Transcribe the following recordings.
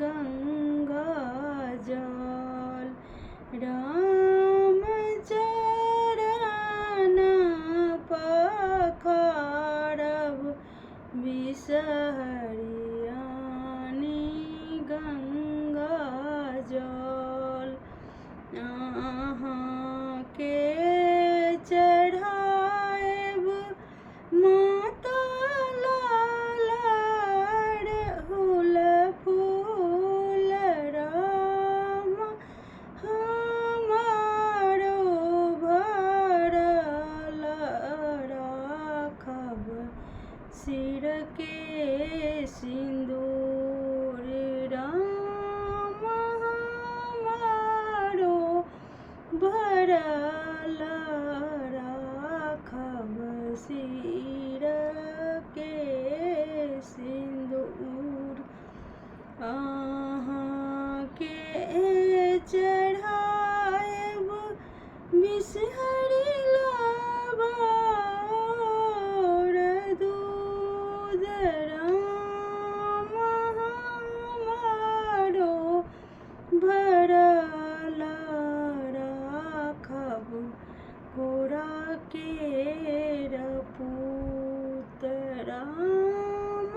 गंगा जल राम चरण पखारब बिसहरियानी गंगा जल अहाँके चढ़ाएब माता लाल हुल फूल राम हमारो भरल राखब सिर के सिंदूर राम हमारो भरल राखब सिर के सिंदूर अहाँके चढ़ाएब बिसहरि लाबार दूध राम हमारो भरल राखब कोरा केर पूत राम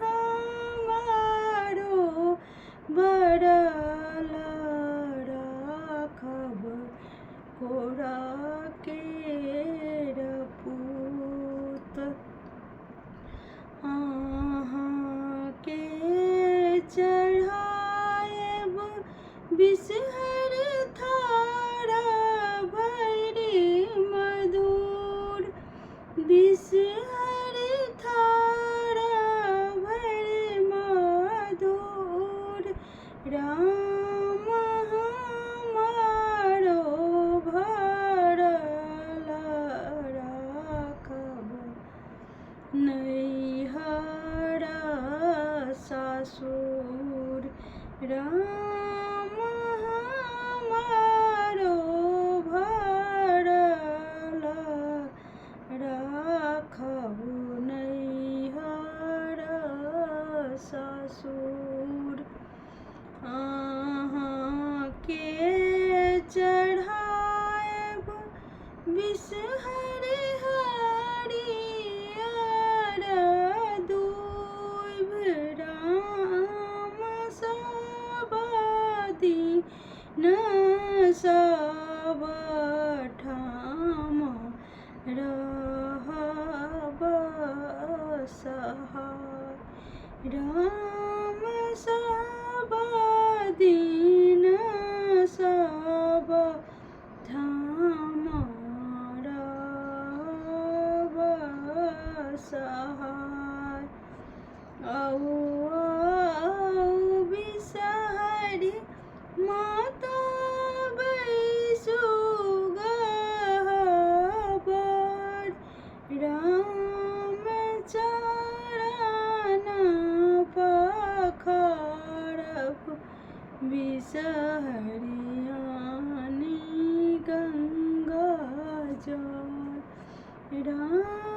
हमारो भरल राखब कोरा केर पूत अहाँके चढ़ाएब बिसहरि थारा भैरी मधुर बिसहरि थारा भैरी मधुर राम हमारो भरल राखब नैहर सासुर राम हमारो भरल राखब नैहर सासुर अहाँके चढ़ाएब बिसहरि हरियर दूब राम सब दिन सब ठाम रहब सहाय राम सब दिन सब ठाम रहब सहाय औ बिसहरि माता बैसु गहबर राम चरण पखारब बिसहरियानी गंगा जल राम